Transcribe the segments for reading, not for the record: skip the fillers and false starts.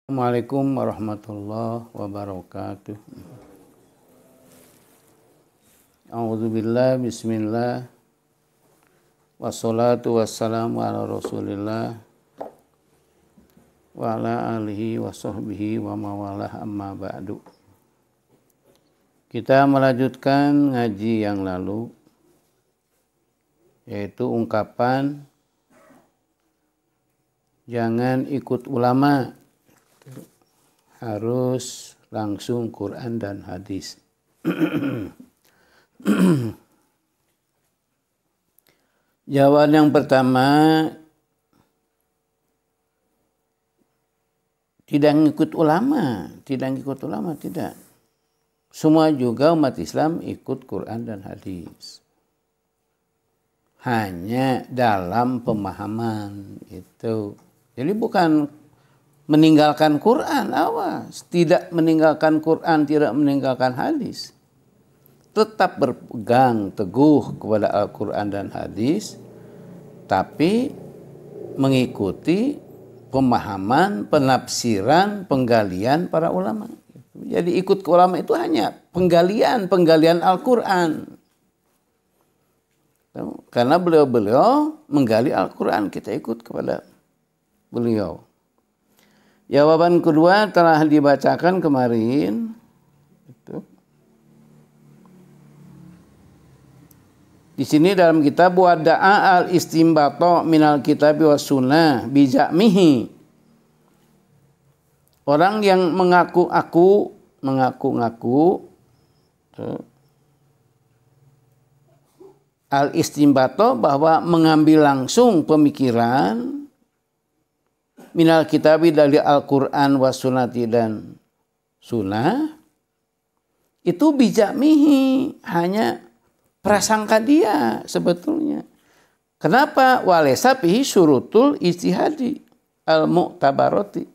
Assalamualaikum warahmatullahi wabarakatuh. A'udzubillah, bismillah, wassalatu wassalamu ala rasulillah wa ala alihi wa sahbihi wa mawalah amma ba'du. Kita melanjutkan ngaji yang lalu, yaitu ungkapan jangan ikut ulama, harus langsung Quran dan hadis. Jawaban yang pertama, tidak ngikut ulama, tidak. Semua juga umat Islam ikut Quran dan hadis. Hanya dalam pemahaman itu. Jadi bukan meninggalkan Quran, awas. Tidak meninggalkan Quran, tidak meninggalkan hadis. Tetap berpegang teguh kepada Al-Quran dan hadis, tapi mengikuti pemahaman, penafsiran, penggalian para ulama. Jadi ikut ke ulama itu hanya penggalian Al-Quran. Karena beliau menggali Al-Quran, kita ikut kepada beliau. Jawaban kedua telah dibacakan kemarin. Di sini dalam kitab Wada'a al-istimbato minal kitab wa sunnah bija'mihi. Orang yang mengaku al-istimbato bahwa mengambil langsung pemikiran minal kitabi dari Al-Quran wa sunnati dan sunnah, itu bija'mihi, hanya prasangka dia sebetulnya. Kenapa? Walaysa fihi syurutul ijtihadi al-mu'tabarati.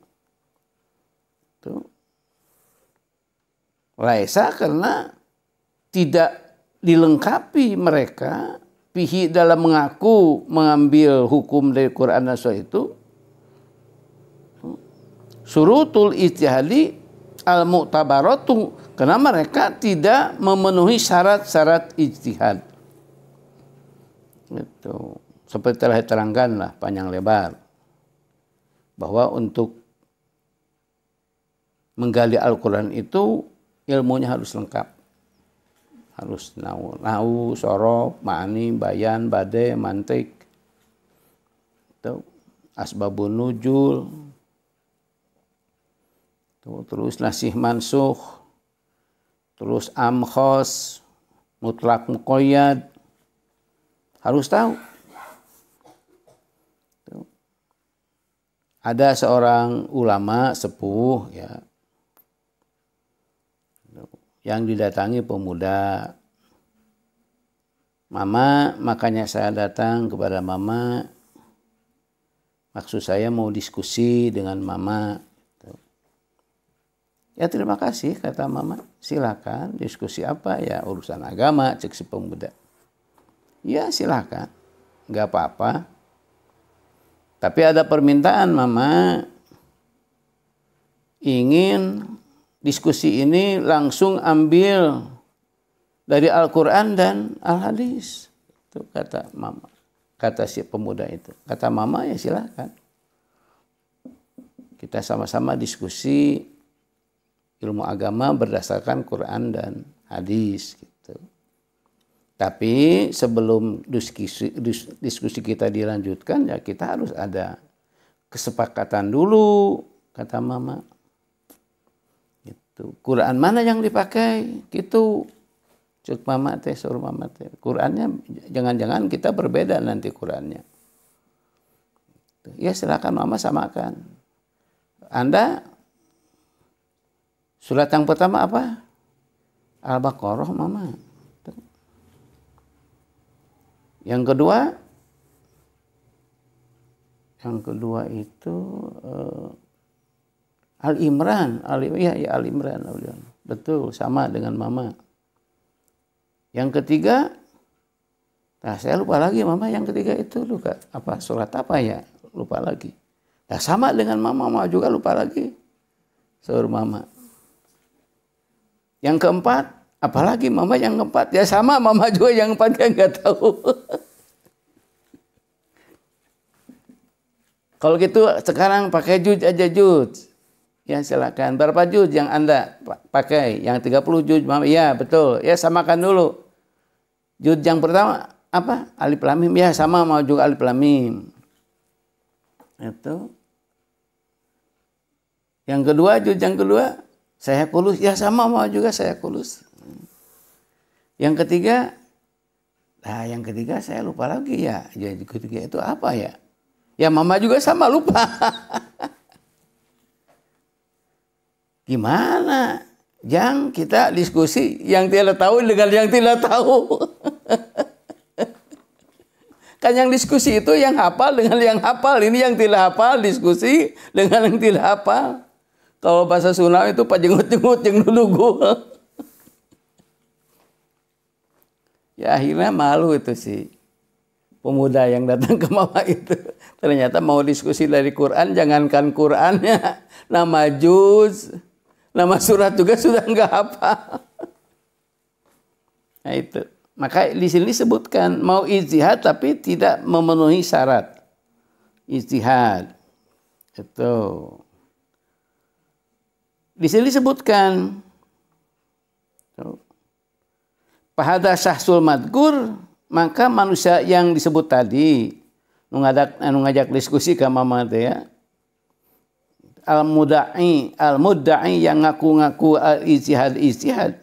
Laisa, karena tidak dilengkapi mereka fihi dalam mengaku mengambil hukum dari Quran dan Sunnah itu syurutul ijtihadi al-mu'tabaratu, karena mereka tidak memenuhi syarat-syarat ijtihad. Itu seperti telah diterangkan lah panjang lebar bahwa untuk menggali Al-Quran itu ilmunya harus lengkap, harus nahu, sorof, ma'ani, bayan, bade, mantik, itu asbabun nuzul, terus nasih mansuh, terus amkhos, mutlak muqayyad, harus tahu. Ada seorang ulama sepuh ya, yang didatangi pemuda. Mama, makanya saya datang kepada mama. Maksud saya mau diskusi dengan mama. Ya terima kasih, kata mama. Silakan, diskusi apa? Ya urusan agama, cek si pemuda. Ya silakan, nggak apa-apa. Tapi ada permintaan mama, ingin diskusi ini langsung ambil dari Al-Quran dan Al-Hadis. Itu kata mama, kata si pemuda itu. Kata mama, ya silakan. Kita sama-sama diskusi ilmu agama berdasarkan Quran dan hadis gitu. Tapi sebelum diskusi kita dilanjutkan, ya kita harus ada kesepakatan dulu, kata mama. Gitu. Quran mana yang dipakai? Gitu. Cuk mama teh, suruh mama teh. Qurannya jangan-jangan kita berbeda nanti Qurannya. Ya silakan mama samakan. Anda surat yang pertama apa? Al-Baqarah mama. Yang kedua itu Al-Imran. Al-Imran. Betul, sama dengan mama. Yang ketiga, nah saya lupa lagi mama, yang ketiga itu lupa apa, surat apa ya? Lupa lagi. Nah sama dengan mama juga lupa lagi. Sahur mama. Yang keempat, apalagi mama yang keempat? Ya sama mama juga yang keempat, kan nggak tahu. Kalau gitu sekarang pakai juz aja juz. Ya silakan. Berapa juz yang Anda pakai? Yang 30 juz mama. Ya betul. Ya samakan dulu. Juz yang pertama apa? Alif lam mim. Ya sama mau juga alif lam mim. Itu. Yang kedua, juz yang kedua, saya kulus. Ya sama mau juga saya kulus. Yang ketiga, nah yang ketiga saya lupa lagi ya. Jadi ketiga itu apa ya? Ya mama juga sama lupa. Gimana? Yang kita diskusi yang tidak tahu dengan yang tidak tahu. Kan yang diskusi itu yang hafal dengan yang hafal. Ini yang tidak hafal diskusi dengan yang tidak hafal. Kalau bahasa Sunda itu pajengut-jengut yang nulugu. Ya akhirnya malu itu sih. Pemuda yang datang ke mama itu. Ternyata mau diskusi dari Quran, jangankan Qurannya. Nama juz, nama surat juga sudah nggak hafal. Nah itu. Maka di sini disebutkan mau ijtihad tapi tidak memenuhi syarat. Ijtihad. Itu. Di sini disebutkan. Fahadha syahsul madkur, maka manusia yang disebut tadi ngajak diskusi ke mama teh ya. Al-mudda'i yang ngaku-ngaku al-ijtihad.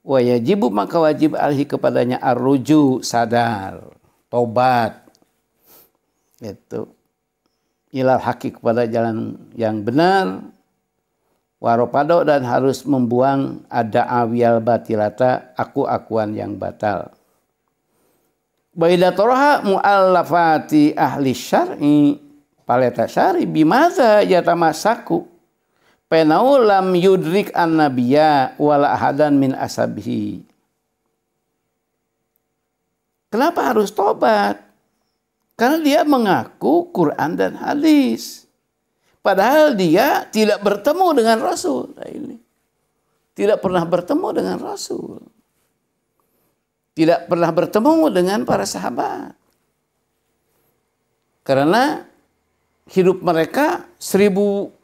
Wa yajibu maka wajib alhi kepadanya ar-ruju, sadar, tobat. Itu ilal haqi kepada jalan yang benar. Waropado dan harus membuang ada awiyal batilata, aku-akuan yang batal. Baidatoraha mu'allafati ahli syar'i paleta syari bimaza yatamasaku penau lam yudrik an-nabiyya wala ahadan min ashabihi. Kenapa harus tobat? Karena dia mengaku Quran dan hadis. Padahal dia tidak bertemu dengan Rasul. Nah ini. Tidak pernah bertemu dengan Rasul. Tidak pernah bertemu dengan para sahabat. Karena hidup mereka 1400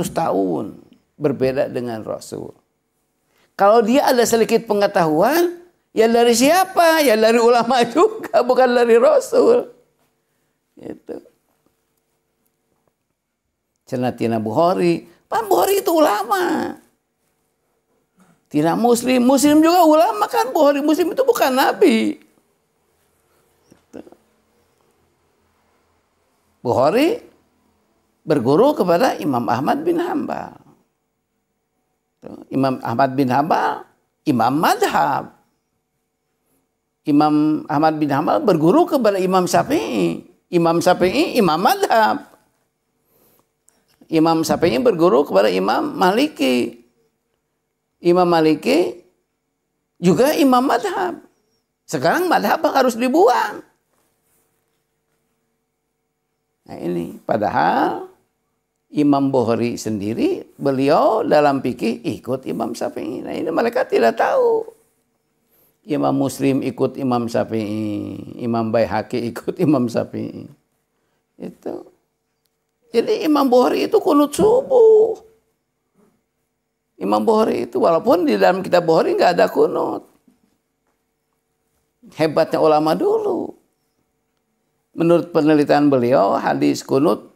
tahun berbeda dengan Rasul. Kalau dia ada sedikit pengetahuan, ya dari siapa? Ya dari ulama juga, bukan dari Rasul. Itu. Cenah Bukhari, Pak Bukhari itu ulama. Tidak Muslim, Muslim juga ulama kan. Bukhari Muslim itu bukan Nabi. Bukhari berguru kepada Imam Ahmad bin Hambal. Imam Ahmad bin Hambal, Imam Madhab. Imam Ahmad bin Hambal berguru kepada Imam Syafi'i. Imam Syafi'i, Imam Madhab. Imam Syafi'i berguru kepada Imam Maliki. Imam Maliki juga Imam Madhab. Sekarang Madhab harus dibuang. Nah ini padahal Imam Bukhari sendiri beliau dalam fikih ikut Imam Syafi'i. Nah ini mereka tidak tahu. Imam Muslim ikut Imam Syafi'i. Imam Baihaqi ikut Imam Syafi'i. Itu. Jadi Imam Bukhari itu kunut subuh. Imam Bukhari itu walaupun di dalam kitab Bukhari nggak ada kunut. Hebatnya ulama dulu. Menurut penelitian beliau hadis kunut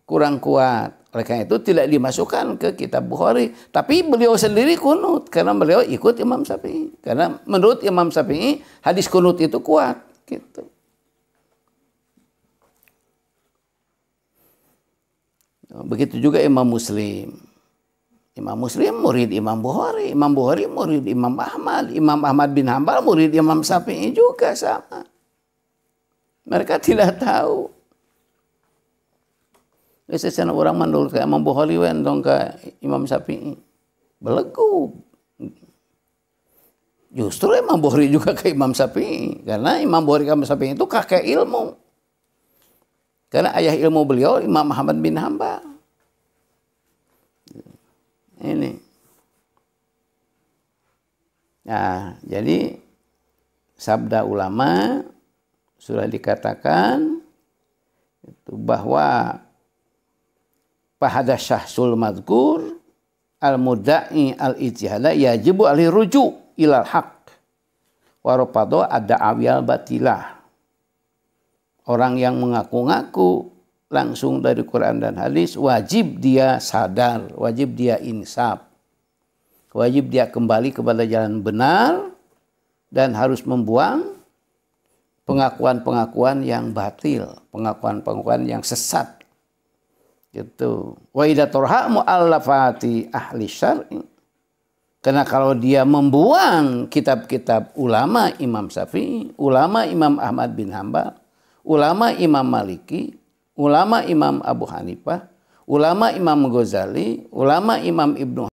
kurang kuat. Oleh karena itu tidak dimasukkan ke kitab Bukhari. Tapi beliau sendiri kunut karena beliau ikut Imam Syafi'i. Karena menurut Imam Syafi'i hadis kunut itu kuat. Gitu. Begitu juga Imam Muslim. Imam Muslim murid Imam Bukhari. Imam Bukhari murid Imam Ahmad. Imam Ahmad bin Hambal murid Imam Syafi'i juga sama. Mereka tidak tahu. Secara orang mandul ke Imam Bukhari wendong ke Imam Syafi'i. Belegu. Justru Imam Bukhari juga ke Imam Syafi'i. Karena Imam Bukhari ke Imam Syafi'i itu kakek ilmu. Karena ayah ilmu beliau Imam Ahmad bin Hambal. Nah, jadi sabda ulama sudah dikatakan itu bahwa fahada syahsul madkur al-mudda'i al-ijtihada yajibu alih ruju ilal haq warapado ada awiyal batilah. Orang yang mengaku-ngaku langsung dari Quran dan hadis wajib dia sadar, wajib dia insaf. Wajib dia kembali kepada jalan benar dan harus membuang pengakuan-pengakuan yang batil, pengakuan-pengakuan yang sesat. Gitu. Wa idza turha muallafati ahli syar'i. Karena kalau dia membuang kitab-kitab ulama Imam Syafi'i, ulama Imam Ahmad bin Hambal, ulama Imam Maliki, ulama Imam Abu Hanifah, ulama Imam Ghazali, ulama Imam Ibnu